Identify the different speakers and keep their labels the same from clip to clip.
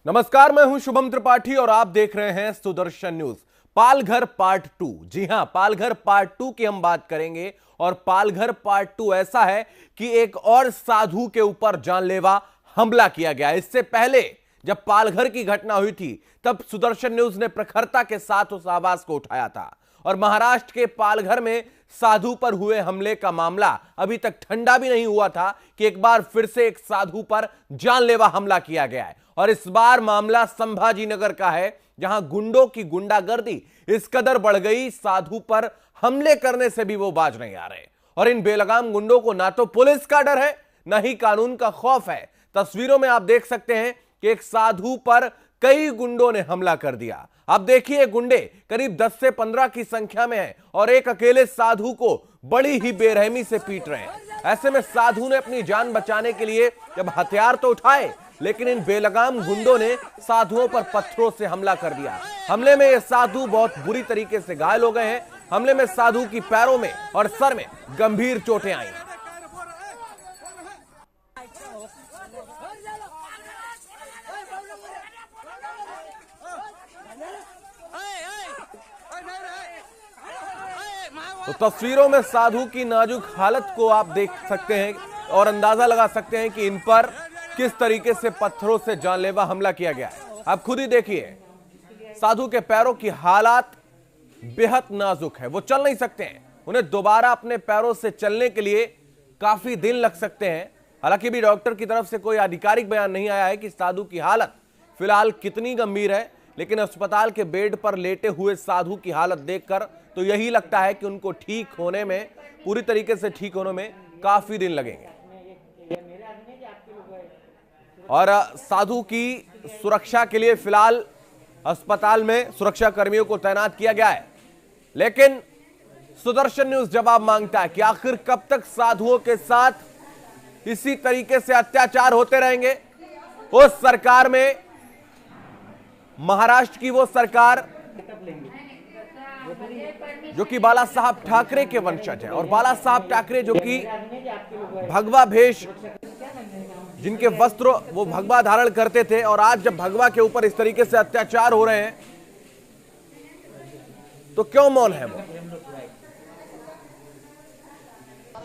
Speaker 1: नमस्कार, मैं हूं शुभम त्रिपाठी और आप देख रहे हैं सुदर्शन न्यूज। पालघर पार्ट 2। जी हां, पालघर पार्ट 2 की हम बात करेंगे। और पालघर पार्ट 2 ऐसा है कि एक और साधु के ऊपर जानलेवा हमला किया गया। इससे पहले जब पालघर की घटना हुई थी तब सुदर्शन न्यूज ने प्रखरता के साथ उस आवाज को उठाया था। और महाराष्ट्र के पालघर में साधु पर हुए हमले का मामला अभी तक ठंडा भी नहीं हुआ था कि एक बार फिर से एक साधु पर जानलेवा हमला किया गया है। और इस बार मामला संभाजी नगर का है, जहां गुंडों की गुंडागर्दी इस कदर बढ़ गई, साधु पर हमले करने से भी वो बाज नहीं आ रहे। और इन बेलगाम गुंडों को ना तो पुलिस का डर है, ना ही कानून का खौफ है। तस्वीरों में आप देख सकते हैं कि एक साधु पर कई गुंडों ने हमला कर दिया। आप देखिए, गुंडे करीब 10 से 15 की संख्या में हैं और एक अकेले साधु को बड़ी ही बेरहमी से पीट रहे हैं। ऐसे में साधु ने अपनी जान बचाने के लिए जब हथियार तो उठाए, लेकिन इन बेलगाम गुंडों ने साधुओं पर पत्थरों से हमला कर दिया। हमले में ये साधु बहुत बुरी तरीके से घायल हो गए हैं। हमले में साधु की पैरों में और सर में गंभीर चोटें आई। तो तस्वीरों में साधु की नाजुक हालत को आप देख सकते हैं और अंदाजा लगा सकते हैं कि इन पर किस तरीके से पत्थरों से जानलेवा हमला किया गया है। आप खुद ही देखिए, साधु के पैरों की हालत बेहद नाजुक है। वो चल नहीं सकते हैं। उन्हें दोबारा अपने पैरों से चलने के लिए काफी दिन लग सकते हैं। हालांकि भी डॉक्टर की तरफ से कोई आधिकारिक बयान नहीं आया है कि साधु की हालत फिलहाल कितनी गंभीर है, लेकिन अस्पताल के बेड पर लेटे हुए साधु की हालत देखकर तो यही लगता है कि उनको ठीक होने में, पूरी तरीके से ठीक होने में काफी दिन लगेंगे। और साधु की सुरक्षा के लिए फिलहाल अस्पताल में सुरक्षा कर्मियों को तैनात किया गया है। लेकिन सुदर्शन न्यूज जवाब मांगता है कि आखिर कब तक साधुओं के साथ इसी तरीके से अत्याचार होते रहेंगे। उस सरकार में, महाराष्ट्र की वो सरकार जो कि बाला साहब ठाकरे के वंशज है, और बाला साहब ठाकरे जो कि भगवा भेष, जिनके वस्त्र वो भगवा धारण करते थे, और आज जब भगवा के ऊपर इस तरीके से अत्याचार हो रहे हैं तो क्यों मौन है वो।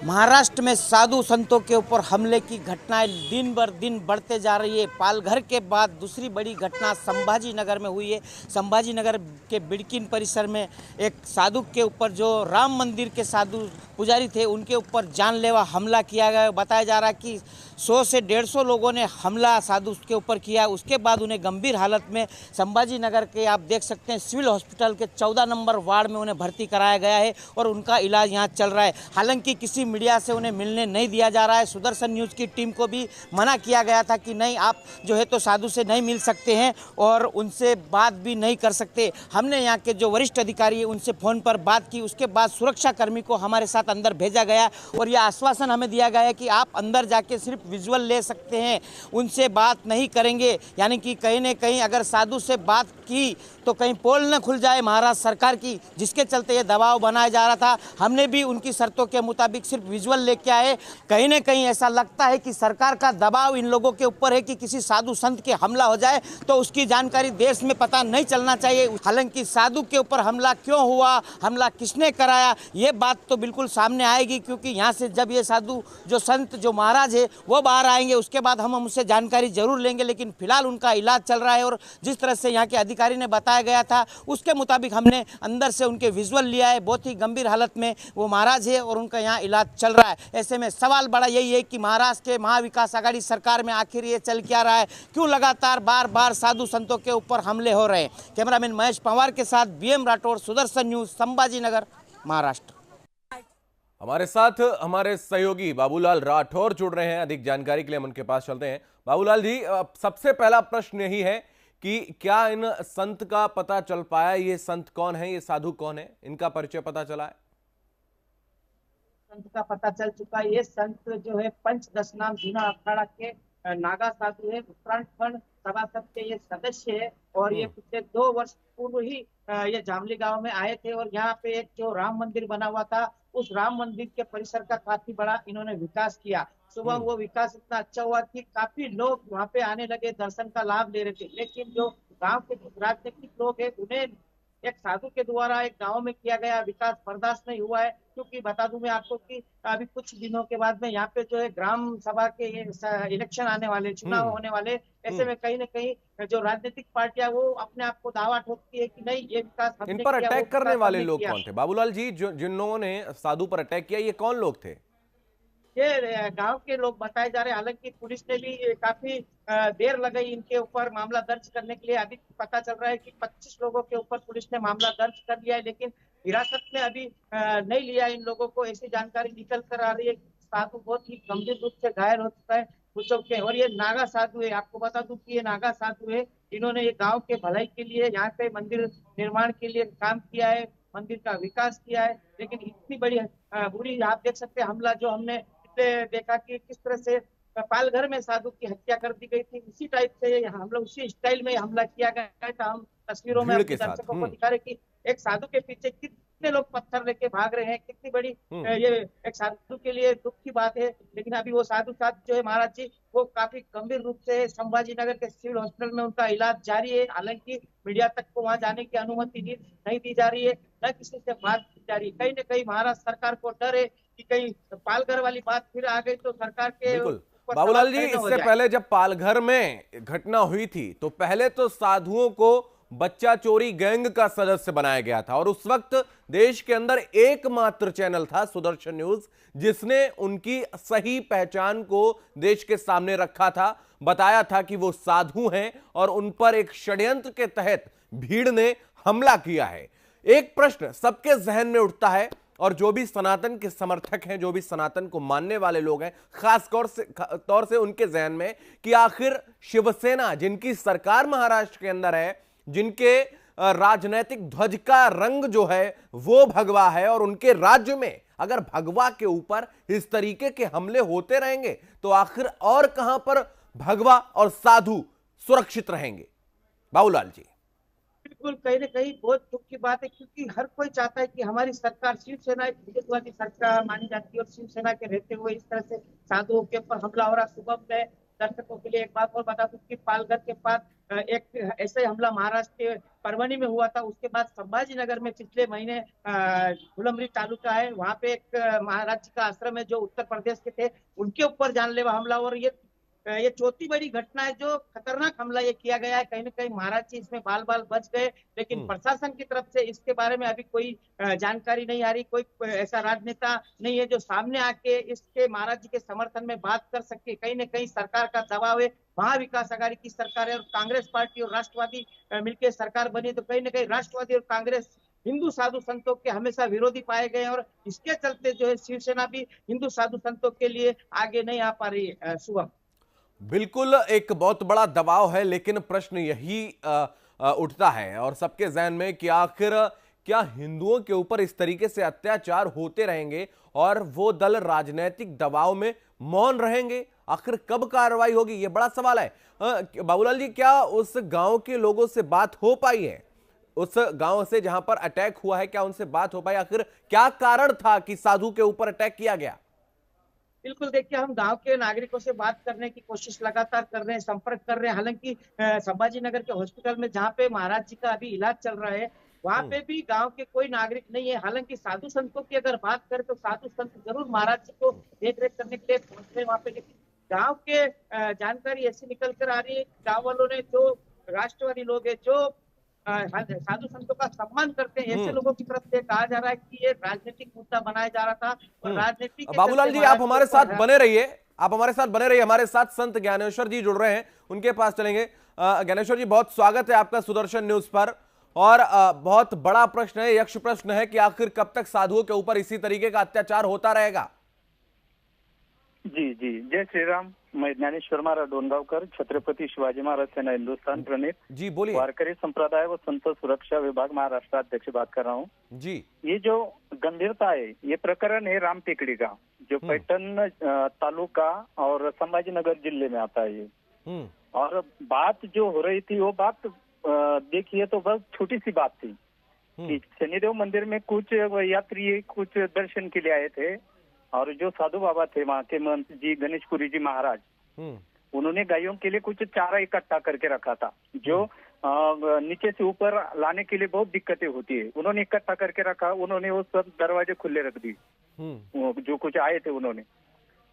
Speaker 2: महाराष्ट्र में साधु संतों के ऊपर हमले की घटनाएं दिन बर दिन बढ़ते जा रही है। पालघर के बाद दूसरी बड़ी घटना संभाजी नगर में हुई है। संभाजी नगर के बिडकिन परिसर में एक साधु के ऊपर, जो राम मंदिर के साधु पुजारी थे, उनके ऊपर जानलेवा हमला किया गया। बताया जा रहा है कि 100 से 150 लोगों ने हमला साधु के ऊपर किया। उसके बाद उन्हें गंभीर हालत में संभाजी नगर के, आप देख सकते हैं, सिविल हॉस्पिटल के 14 नंबर वार्ड में उन्हें भर्ती कराया गया है और उनका इलाज यहाँ चल रहा है। हालांकि किसी मीडिया से उन्हें मिलने नहीं दिया जा रहा है। सुदर्शन न्यूज़ की टीम को भी मना किया गया था कि नहीं, आप जो है तो साधु से नहीं मिल सकते हैं और उनसे बात भी नहीं कर सकते। हमने यहाँ के जो वरिष्ठ अधिकारी हैं उनसे फ़ोन पर बात की। उसके बाद सुरक्षा कर्मी को हमारे साथ अंदर भेजा गया और यह आश्वासन हमें दिया गया है कि आप अंदर जाके सिर्फ विजुअल ले सकते हैं, उनसे बात नहीं करेंगे। यानी कि कहीं न कहीं अगर साधु से बात की तो कहीं पोल न खुल जाए महाराष्ट्र सरकार की, जिसके चलते ये दबाव बनाया जा रहा था। हमने भी उनकी शर्तों के मुताबिक सिर्फ विजुअल लेके आए। कहीं न कहीं ऐसा लगता है कि सरकार का दबाव इन लोगों के ऊपर है कि किसी साधु संत के हमला हो जाए तो उसकी जानकारी देश में पता नहीं चलना चाहिए। हालांकि साधु के ऊपर हमला क्यों हुआ, हमला किसने कराया, ये बात तो बिल्कुल सामने आएगी, क्योंकि यहाँ से जब ये साधु, जो संत, जो महाराज है, वो बाहर आएंगे उसके बाद हम उनसे जानकारी जरूर लेंगे। लेकिन फिलहाल उनका इलाज चल रहा है और जिस तरह से यहाँ के अधिकारी ने बताया गया था उसके मुताबिक हमने अंदर से उनके विजुअल लिया है। बहुत ही गंभीर हालत में वो महाराज है और उनका यहाँ इलाज चल रहा है। ऐसे में सवाल बड़ा यही है कि महाराष्ट्र के महाविकास आघाड़ी सरकार में आखिर ये चल क्या रहा है, क्यों लगातार बार बार साधु संतों के ऊपर हमले हो रहे हैं। कैमरामैन महेश पवार के साथ बीएम राठौड़, सुदर्शन न्यूज, संभाजी नगर, महाराष्ट्र।
Speaker 1: हमारे साथ हमारे सहयोगी बाबूलाल राठौर जुड़ रहे हैं। अधिक जानकारी के लिए हम उनके पास चलते हैं। बाबूलाल जी, सबसे पहला प्रश्न यही है कि क्या इन संत का पता चल पाया, ये संत कौन है, ये साधु कौन है, इनका परिचय पता चला है?
Speaker 3: संत का पता चल चुका है। ये संत जो है पंच दशनाम जूना अखाड़ा के नागा साधु है। उत्तराखंड सभासद के ये सदस्य है और ये पिछले 2 वर्ष पूर्व ही ये जामली गांव में आए थे और यहाँ पे एक जो राम मंदिर बना हुआ था उस राम मंदिर के परिसर का काफी बड़ा इन्होंने विकास किया। सुबह वो विकास इतना अच्छा हुआ कि काफी लोग वहां पे आने लगे, दर्शन का लाभ ले रहे थे। लेकिन जो गांव के जो राजनीतिक लोग हैं उन्हें एक साधु के द्वारा एक गांव में किया गया विकास बर्दाश्त नहीं हुआ है। क्योंकि बता दूं मैं आपको कि अभी कुछ दिनों के बाद में यहाँ पे जो है ग्राम सभा के इलेक्शन आने वाले, चुनाव होने वाले, ऐसे में कहीं ना कहीं जो राजनीतिक पार्टियां वो अपने आप को दावा ठोकती है कि नहीं ये विकास
Speaker 1: इन
Speaker 3: हमने
Speaker 1: पर
Speaker 3: किया, वो
Speaker 1: अटैक करने
Speaker 3: विकास
Speaker 1: वाले
Speaker 3: हमने
Speaker 1: लोग
Speaker 3: किया।
Speaker 1: कौन थे बाबूलाल जी? जो जिन्होंने साधु पर अटैक किया, ये कौन लोग थे?
Speaker 3: ये गांव के लोग बताए जा रहे हैं। हालांकि पुलिस ने भी काफी देर लगाई इनके ऊपर मामला दर्ज करने के लिए। अभी पता चल रहा है कि 25 लोगों के ऊपर पुलिस ने मामला दर्ज कर लिया है, लेकिन हिरासत में अभी नहीं लिया इन लोगों को। ऐसी जानकारी निकल कर आ रही है कि साधु बहुत ही गंभीर रूप से घायल हो चुका है, हो चुके हैं। और ये नागा साधु है, आपको बता दूं कि ये नागा साधु है। इन्होंने ये गांव के भलाई के लिए, यहाँ पे मंदिर निर्माण के लिए काम किया है, मंदिर का विकास किया है। लेकिन इतनी बड़ी बुरी, आप देख सकते हैं हमला जो हमने देखा कि किस तरह से पालघर में साधु की हत्या कर दी गई थी, उसी टाइप से हम लोग उसी स्टाइल में हमला किया गया था। हम तस्वीरों में
Speaker 1: भीड़
Speaker 3: अपने
Speaker 1: के साथ।
Speaker 3: दर्शकों को दिखा रहे कि एक साधु के पीछे कितने लोग पत्थर लेके भाग रहे हैं। कितनी बड़ी ये एक साधु के लिए दुख की बात है। लेकिन अभी वो साधु साथ जो है महाराज जी, वो काफी गंभीर रूप से संभाजी नगर के सिविल हॉस्पिटल में उनका इलाज जारी है। हालांकि मीडिया तक को वहां जाने की अनुमति नहीं दी जा रही है, न किसी से बात की जा रही है। कहीं न कहीं महाराष्ट्र सरकार को डर है कि कहीं पालघर वाली बात फिर आ गई तो सरकार के
Speaker 1: बिल्कुल
Speaker 3: ऊपर
Speaker 1: बाबूलाल
Speaker 3: सवाल
Speaker 1: जी,
Speaker 3: खड़े न हो
Speaker 1: इससे
Speaker 3: जाए।
Speaker 1: पहले जब पालघर में घटना हुई थी तो पहले तो साधुओं को बच्चा चोरी गैंग का सदस्य बनाया गया था और उस वक्त देश के अंदर एकमात्र चैनल था सुदर्शन न्यूज, जिसने उनकी सही पहचान को देश के सामने रखा था, बताया था कि वो साधु हैं और उन पर एक षड्यंत्र के तहत भीड़ ने हमला किया है। एक प्रश्न सबके जहन में उठता है और जो भी सनातन के समर्थक हैं, जो भी सनातन को मानने वाले लोग हैं, खास तौर से उनके जहन में कि आखिर शिवसेना जिनकी सरकार महाराष्ट्र के अंदर है, जिनके राजनीतिक ध्वज का रंग जो है वो भगवा है, और उनके राज्य में अगर भगवा के ऊपर इस तरीके के हमले होते रहेंगे तो आखिर और कहां पर भगवा और साधु सुरक्षित रहेंगे? बाबूलाल जी,
Speaker 3: बिल्कुल कहीं ना कहीं बहुत दुख की बात है, क्योंकि हर कोई चाहता है कि हमारी सरकार, शिवसेना एक हिंदुत्ववादी सरकार मानी जाती है और शिवसेना के रहते हुए इस तरह से साधुओं के ऊपर हमला हो रहा। सुबह में दर्शकों के लिए एक बात और बता दूं कि पालघर के पास एक ऐसा ही हमला महाराष्ट्र के परभनी में हुआ था। उसके बाद संभाजी नगर में पिछले महीने फुलंब्री तालुका है, वहां पे एक महाराज जी का आश्रम है जो उत्तर प्रदेश के थे, उनके ऊपर जानलेवा हमला। और ये चौथी बड़ी घटना है जो खतरनाक हमला ये किया गया है। कहीं ना कहीं महाराज जी इसमें बाल बाल बच गए, लेकिन प्रशासन की तरफ से इसके बारे में अभी कोई जानकारी नहीं आ रही। कोई ऐसा राजनेता नहीं है जो सामने आके इसके महाराज जी के समर्थन में बात कर सके। कहीं ना कहीं सरकार का दबाव है, महाविकास आघाड़ी की सरकार है और कांग्रेस पार्टी और राष्ट्रवादी मिलकर सरकार बनी, तो कहीं ना कहीं राष्ट्रवादी और कांग्रेस हिंदू साधु संतों के हमेशा विरोधी पाए गए और इसके चलते जो है शिवसेना भी हिंदू साधु संतों के लिए आगे नहीं आ पा रही है। शुभम,
Speaker 1: बिल्कुल एक बहुत बड़ा दबाव है, लेकिन प्रश्न यही उठता है और सबके जहन में कि आखिर क्या हिंदुओं के ऊपर इस तरीके से अत्याचार होते रहेंगे और वो दल राजनीतिक दबाव में मौन रहेंगे? आखिर कब कार्रवाई होगी, ये बड़ा सवाल है। बाबूलाल जी, क्या उस गांव के लोगों से बात हो पाई है? उस गांव से जहां पर अटैक हुआ है, क्या उनसे बात हो पाई? आखिर क्या कारण था कि साधु के ऊपर अटैक किया गया?
Speaker 3: बिल्कुल देखिए, हम गांव के नागरिकों से बात करने की कोशिश लगातार कर रहे हैं, संपर्क कर रहे हैं। हालांकि संभाजी नगर के हॉस्पिटल में जहाँ पे महाराज जी का अभी इलाज चल रहा है, वहाँ पे भी गांव के कोई नागरिक नहीं है। हालांकि साधु संतों की अगर बात करें तो साधु संत जरूर महाराज जी को देख रेख करने के लिए पहुंचे वहाँ पे, लेकिन गाँव के जानकारी ऐसी निकल कर आ रही है, गाँव वालों ने, जो राष्ट्रवादी लोग है, जो साधु संतों का सम्मान करते हैं, ऐसे लोगों की तरफ से कहा जा रहा है कि ये राजनीतिक मुद्दा बनाया जा रहा था और राजनीति के
Speaker 1: बाबूलाल जी, आप हमारे साथ बने रहिए, हमारे साथ संत ज्ञानेश्वर जी जुड़ रहे हैं, उनके पास चलेंगे। ज्ञानेश्वर जी, बहुत स्वागत है आपका सुदर्शन न्यूज पर। और बहुत बड़ा प्रश्न है, यक्ष प्रश्न है कि आखिर कब तक साधुओं के ऊपर इसी तरीके का अत्याचार होता रहेगा?
Speaker 4: जी जी, जय श्री राम। मैं ज्ञानेश्वर महाराज डोनगांवकर, छत्रपति शिवाजी महाराज सेना हिंदुस्तान प्रणीत
Speaker 1: जी, बोलिए।
Speaker 4: वारकरी संप्रदाय व संत सुरक्षा विभाग महाराष्ट्र अध्यक्ष बात कर रहा हूँ
Speaker 1: जी।
Speaker 4: ये जो गंभीरता है, ये प्रकरण है राम टेकड़ी का, जो पैठण तालुका और संभाजी नगर जिले में आता है। और बात जो हो रही थी वो बात देखिए तो बहुत छोटी सी बात थी कि शनिदेव मंदिर में कुछ यात्री कुछ दर्शन के लिए आए थे और जो साधु बाबा थे वहाँ के महंत जी गणेशपुरी जी महाराज, उन्होंने गायों के लिए कुछ चारा इकट्ठा करके रखा था जो नीचे से ऊपर लाने के लिए बहुत दिक्कतें होती है। उन्होंने इकट्ठा करके रखा, उन्होंने वो सब दरवाजे खुले रख दी जो कुछ आए थे उन्होंने,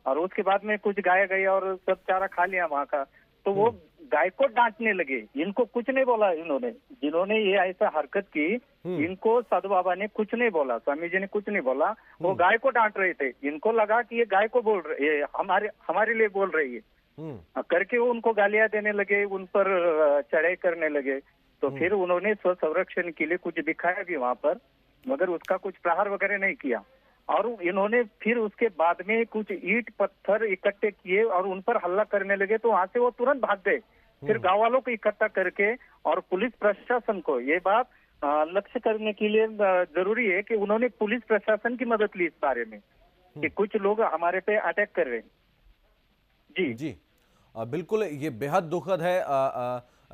Speaker 4: और उसके बाद में कुछ गाय गई और सब चारा खा लिया वहाँ का। तो वो गाय को डांटने लगे, इनको कुछ नहीं बोला, इन्होंने जिन्होंने ये ऐसा हरकत की इनको साधु बाबा ने कुछ नहीं बोला, स्वामी जी ने कुछ नहीं बोला, वो गाय को डांट रहे थे। इनको लगा कि ये गाय को बोल रहे, ये हमारे लिए बोल रही है करके वो उनको गालियां देने लगे, उन पर चढ़ाई करने लगे। तो फिर उन्होंने स्व संरक्षण के लिए कुछ दिखाया भी वहां पर, मगर उसका कुछ प्रहार वगैरह नहीं किया। और इन्होंने फिर उसके बाद में कुछ ईंट पत्थर इकट्ठे किए और उन पर हल्ला करने लगे, तो वहां से वो तुरंत भाग गए। फिर गांव वालों को इकट्ठा करके और पुलिस प्रशासन को ये बात लक्ष्य करने के लिए जरूरी है कि उन्होंने पुलिस प्रशासन की मदद ली इस बारे में कि कुछ लोग हमारे पे अटैक कर रहे हैं। जी
Speaker 1: जी बिल्कुल, ये बेहद दुखद है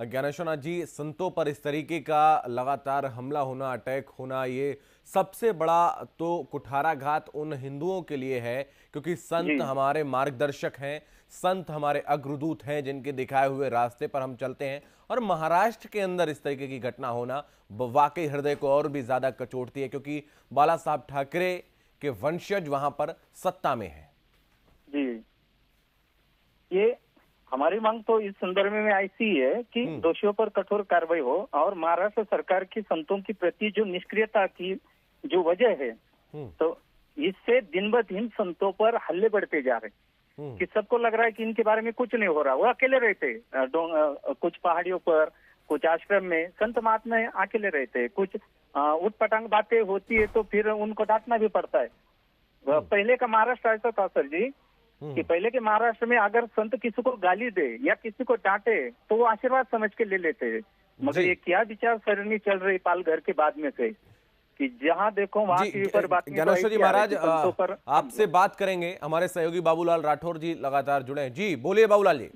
Speaker 1: ज्ञानेश्वरनाथ जी। संतों पर इस तरीके का लगातार हमला होना, अटैक होना, ये सबसे बड़ा तो कुठाराघात उन हिंदुओं के लिए है क्योंकि संत हमारे मार्गदर्शक हैं, संत हमारे अग्रदूत हैं जिनके दिखाए हुए रास्ते पर हम चलते हैं। और महाराष्ट्र के अंदर इस तरीके की घटना होना वाकई हृदय को और भी ज्यादा कचोटती है क्योंकि बाला साहब ठाकरे के वंशज वहां पर सत्ता में है।
Speaker 4: जी, ये हमारी मांग तो इस संदर्भ में ऐसी है कि दोषियों पर कठोर कार्रवाई हो और महाराष्ट्र सरकार की संतों की प्रति जो निष्क्रियता की जो वजह है, तो इससे दिन ब दिन संतों पर हल्ले बढ़ते जा रहे हैं कि सबको लग रहा है कि इनके बारे में कुछ नहीं हो रहा। वो अकेले रहते, कुछ पहाड़ियों पर, कुछ आश्रम में संत महात्मा अकेले रहते, कुछ उटपटांग बातें होती है तो फिर उनको डांटना भी पड़ता है। पहले का महाराष्ट्र ऐसा था सर जी कि पहले के महाराष्ट्र में अगर संत किसी को गाली दे या किसी को डांटे तो वो आशीर्वाद समझ के ले लेते हैं। मगर ये क्या विचार सरणी चल रही पालघर के बाद में से कि जहां देखो वहां टीवी पर बात।
Speaker 1: ज्ञानेश्वर जी महाराज आपसे बात करेंगे, हमारे सहयोगी बाबूलाल राठौर जी लगातार जुड़े हैं। जी बोलिए बाबूलाल जी।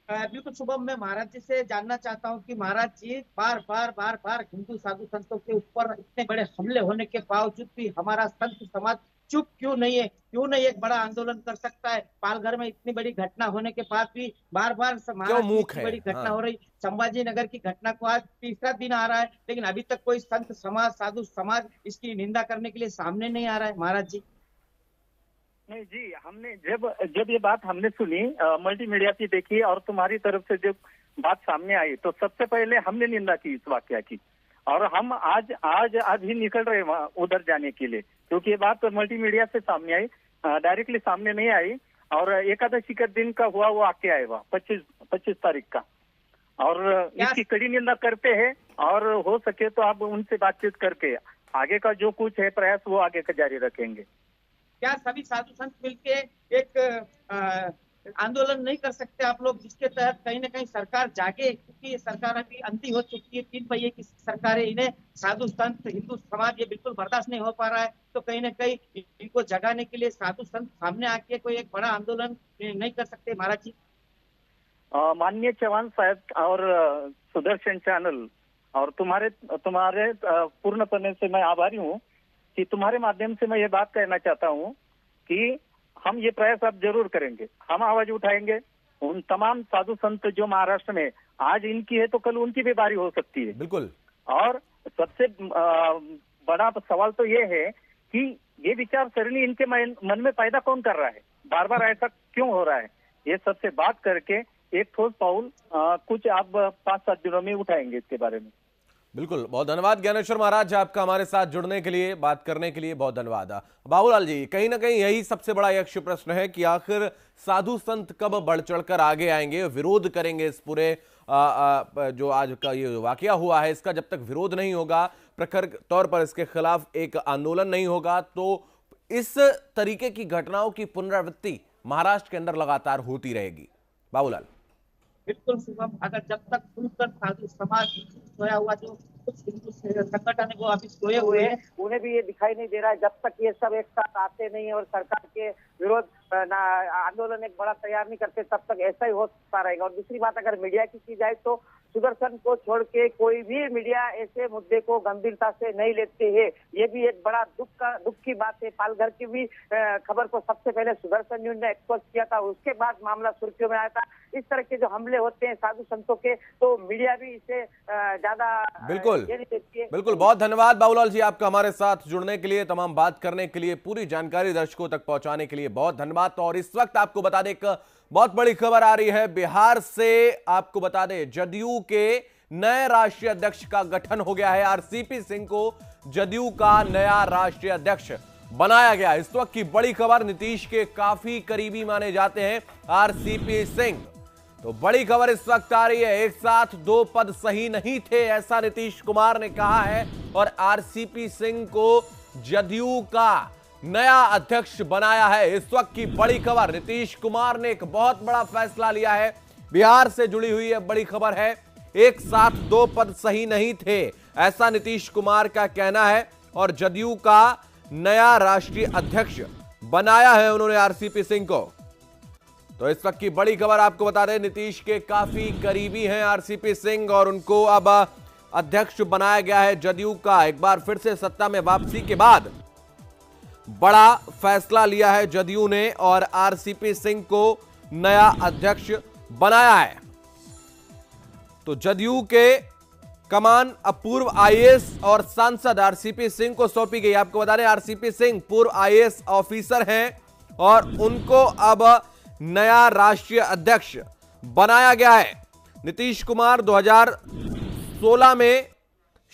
Speaker 3: बिल्कुल शुभम, मैं महाराज जी से जानना चाहता हूँ कि महाराज जी बार बार हिंदू साधु संतों के ऊपर इतने बड़े हमले होने के बावजूद भी हमारा संत समाज चुप क्यों नहीं है? क्यों नहीं एक बड़ा आंदोलन कर सकता है? पालघर में इतनी बड़ी घटना होने के बाद भी बार बड़ी घटना हो रही। संभाजी नगर की घटना को आज तीसरा दिन आ रहा है लेकिन अभी तक कोई संत समाज, साधु समाज इसकी निंदा करने के लिए सामने नहीं आ रहा है। महाराज जी
Speaker 4: नहीं जी, हमने जब ये बात हमने सुनी, मल्टीमीडिया की देखी और तुम्हारी तरफ से जब बात सामने आई तो सबसे पहले हमने निंदा की इस वाकया की और हम आज ही निकल रहे वहाँ उधर जाने के लिए, क्योंकि ये बात मल्टीमीडिया से सामने आई, डायरेक्टली सामने नहीं आई। और एकादशी का दिन का हुआ वो आके आए वहाँ 25 तारीख का, और इसकी कड़ी निंदा करते हैं और हो सके तो आप उनसे बातचीत करके आगे का जो कुछ है प्रयास वो आगे का जारी रखेंगे।
Speaker 3: क्या सभी साधु संत मिलके एक आंदोलन नहीं कर सकते आप लोग, जिसके तहत कहीं ना कहीं सरकार जागे? क्योंकि ये सरकार अभी अंधी हो चुकी है, 3 पहिए की सरकार है, इन्हें साधु संत हिंदू समाज ये बिल्कुल बर्दाश्त नहीं हो पा रहा है। तो कहीं ना कहीं इनको जगाने के लिए साधु संत सामने आके कोई एक बड़ा आंदोलन नहीं कर सकते महाराज जी?
Speaker 4: माननीय चौहान साहब और सुदर्शन चैनल और तुम्हारे पूर्णपने से मैं आभारी हूँ कि तुम्हारे माध्यम से मैं ये बात कहना चाहता हूँ कि हम ये प्रयास अब जरूर करेंगे, हम आवाज उठाएंगे। उन तमाम साधु संत जो महाराष्ट्र में आज इनकी है तो कल उनकी भी बारी हो सकती है।
Speaker 1: बिल्कुल।
Speaker 4: और सबसे बड़ा सवाल तो ये है कि ये विचार सरणी इनके मन में पैदा कौन कर रहा है, बार बार ऐसा क्यों हो रहा है? ये सबसे बात करके एक ठोस पाउल कुछ आप 5-7 दिनों में उठाएंगे इसके बारे में।
Speaker 1: बिल्कुल, बहुत धन्यवाद ज्ञानेश्वर महाराज आपका हमारे साथ जुड़ने के लिए, बात करने के लिए बहुत धन्यवाद। बाबूलाल जी, कहीं ना कहीं यही सबसे बड़ा यक्ष प्रश्न है कि आखिर साधु संत कब बढ़ चढ़कर आगे आएंगे, विरोध करेंगे इस पूरे जो आज का ये वाकया हुआ है इसका। जब तक विरोध नहीं होगा, प्रखर तौर पर इसके खिलाफ एक आंदोलन नहीं होगा, तो इस तरीके की घटनाओं की पुनरावृत्ति महाराष्ट्र के अंदर लगातार होती रहेगी। बाबूलाल।
Speaker 3: बिल्कुल शुभम, अगर जब तक खुलकर साधु समाज सोया हुआ, जो कुछ हिंदू संगठन वो अभी सोए हुए हैं, उन्हें भी ये दिखाई नहीं दे रहा है, जब तक ये सब एक साथ आते नहीं और सरकार के
Speaker 5: विरोध आंदोलन एक बड़ा तैयार नहीं करते तब तक ऐसा ही होता रहेगा। और दूसरी बात अगर मीडिया की जाए तो सुदर्शन को छोड़ के कोई भी मीडिया ऐसे मुद्दे को गंभीरता से नहीं लेते हैं। ये भी एक बड़ा दुख की बात है। पालघर की भी खबर को सबसे पहले सुदर्शन न्यूज ने एक्सपोज किया था, उसके बाद मामला सुर्खियों में आया था। इस तरह के जो हमले होते हैं साधु संतों के, तो मीडिया भी इसे ज्यादा
Speaker 1: बिल्कुल बिल्कुल। बहुत धन्यवाद बाबूलाल जी, आपका हमारे साथ जुड़ने के लिए, तमाम बात करने के लिए, पूरी जानकारी दर्शकों तक पहुंचाने के लिए बहुत धन्यवाद। तो और इस वक्त आपको बता दें, एक बहुत बड़ी खबर आ रही है बिहार से। आपको बता दें, जदयू के नए राष्ट्रीय अध्यक्ष का गठन हो गया है। आरसीपी सिंह को जदयू का नया राष्ट्रीय अध्यक्ष बनाया गया। इस वक्त की बड़ी खबर, नीतीश के काफी करीबी माने जाते हैं आरसीपी सिंह। तो बड़ी खबर इस वक्त आ रही है, एक साथ दो पद सही नहीं थे, ऐसा नीतीश कुमार ने कहा है। और आरसीपी सिंह को जदयू का नया अध्यक्ष बनाया है। इस वक्त की बड़ी खबर, नीतीश कुमार ने एक बहुत बड़ा फैसला लिया है। बिहार से जुड़ी हुई है बड़ी खबर है, एक साथ दो पद सही नहीं थे, ऐसा नीतीश कुमार का कहना है। और जदयू का नया राष्ट्रीय अध्यक्ष बनाया है उन्होंने आरसीपी सिंह को। तो इस वक्त की बड़ी खबर आपको बता दें, नीतीश के काफी करीबी हैं आरसीपी सिंह और उनको अब अध्यक्ष बनाया गया है जदयू का। एक बार फिर से सत्ता में वापसी के बाद बड़ा फैसला लिया है जदयू ने और आरसीपी सिंह को नया अध्यक्ष बनाया है। तो जदयू के कमान अब पूर्व आईएएस और सांसद आरसीपी सिंह को सौंपी गई। आपको बता दें, आरसीपी सिंह पूर्व आईएएस ऑफिसर हैं और उनको अब नया राष्ट्रीय अध्यक्ष बनाया गया है। नीतीश कुमार 2016 में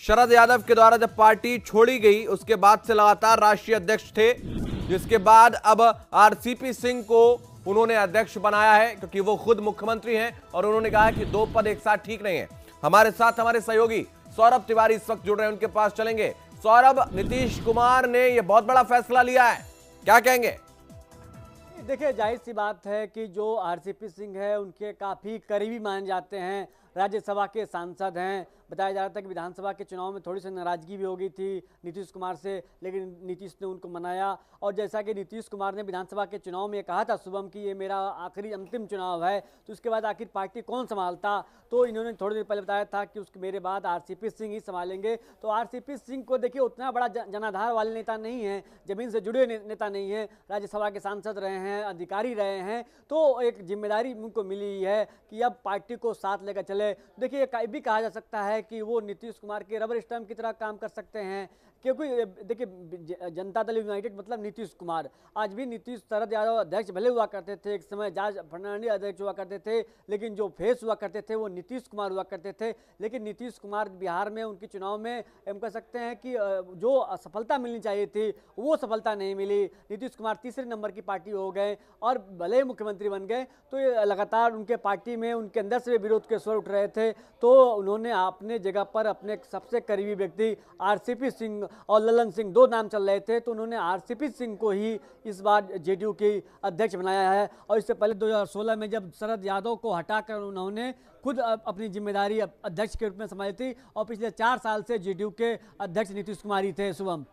Speaker 1: शरद यादव के द्वारा जब पार्टी छोड़ी गई, उसके बाद से लगातार राष्ट्रीय अध्यक्ष थे, जिसके बाद अब आरसीपी सिंह को उन्होंने अध्यक्ष बनाया है, क्योंकि वो खुद मुख्यमंत्री हैं और उन्होंने कहा है कि दो पद एक साथ ठीक नहीं है। हमारे साथ हमारे सहयोगी सौरभ तिवारी इस वक्त जुड़ रहे हैं, उनके पास चलेंगे। सौरभ, नीतीश कुमार ने यह बहुत बड़ा फैसला लिया है, क्या कहेंगे?
Speaker 6: देखिए, जाहिर सी बात है कि जो आरसीपी सिंह है उनके काफ़ी करीबी माने जाते हैं, राज्यसभा के सांसद हैं। बताया जा रहा था कि विधानसभा के चुनाव में थोड़ी सी नाराजगी भी हो गई थी नीतीश कुमार से, लेकिन नीतीश ने उनको मनाया। और जैसा कि नीतीश कुमार ने विधानसभा के चुनाव में कहा था शुभम कि ये मेरा आखिरी अंतिम चुनाव है, तो उसके बाद आखिर पार्टी कौन संभालता, तो इन्होंने थोड़ी देर पहले बताया था कि उसके मेरे बाद आरसीपी सिंह ही संभालेंगे। तो आरसीपी सिंह को देखिए, उतना बड़ा जनाधार वाले नेता नहीं है, जमीन से जुड़े नेता नहीं है, राज्यसभा के सांसद रहे हैं, अधिकारी रहे हैं, तो एक जिम्मेदारी उनको मिली है कि अब पार्टी को साथ लेकर चले। देखिए, ये भी कहा जा सकता है कि वो नीतीश कुमार के रबर स्टैम्प की तरह काम कर सकते हैं, क्योंकि देखिए, जनता दल यूनाइटेड मतलब नीतीश कुमार। आज भी नीतीश शरद यादव अध्यक्ष भले हुआ करते थे, एक समय जॉर्ज फर्नांडिस अध्यक्ष हुआ करते थे, लेकिन जो फेस हुआ करते थे वो नीतीश कुमार हुआ करते थे। लेकिन नीतीश कुमार बिहार में उनके चुनाव में हम कह सकते हैं कि जो सफलता मिलनी चाहिए थी वो सफलता नहीं मिली। नीतीश कुमार तीसरे नंबर की पार्टी हो गए और भले मुख्यमंत्री बन गए, तो ये लगातार उनके पार्टी में उनके अंदर से विरोध के स्वर उठ रहे थे। तो उन्होंने अपने जगह पर अपने सबसे करीबी व्यक्ति आरसीपी सिंह और ललन सिंह, दो नाम चल रहे थे, तो उन्होंने आरसीपी सिंह को ही इस बार जेडीयू के अध्यक्ष बनाया है। और इससे पहले 2016 में जब शरद यादव को हटाकर उन्होंने खुद अपनी जिम्मेदारी अध्यक्ष के रूप में संभाली थी, और पिछले 4 साल से जेडीयू के अध्यक्ष नीतीश कुमार ही थे। शुभम,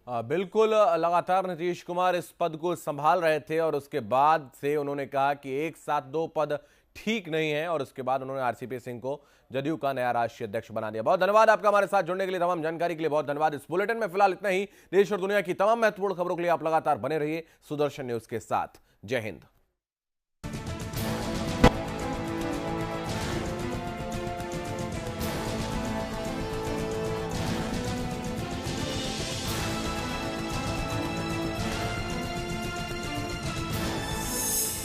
Speaker 1: बिल्कुल, लगातार नीतीश कुमार इस पद को संभाल रहे थे और उसके बाद से उन्होंने कहा कि एक साथ दो पद ठीक नहीं है, और उसके बाद उन्होंने आरसीपी सिंह को जदयू का नया राष्ट्रीय अध्यक्ष बना दिया। बहुत धन्यवाद आपका हमारे साथ जुड़ने के लिए, तमाम जानकारी के लिए बहुत धन्यवाद। इस बुलेटिन में फिलहाल इतना ही। देश और दुनिया की तमाम महत्वपूर्ण खबरों के लिए आप लगातार बने रहिए सुदर्शन न्यूज के साथ। जय हिंद।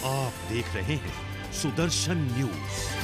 Speaker 7: आप देख रहे हैं सुदर्शन न्यूज।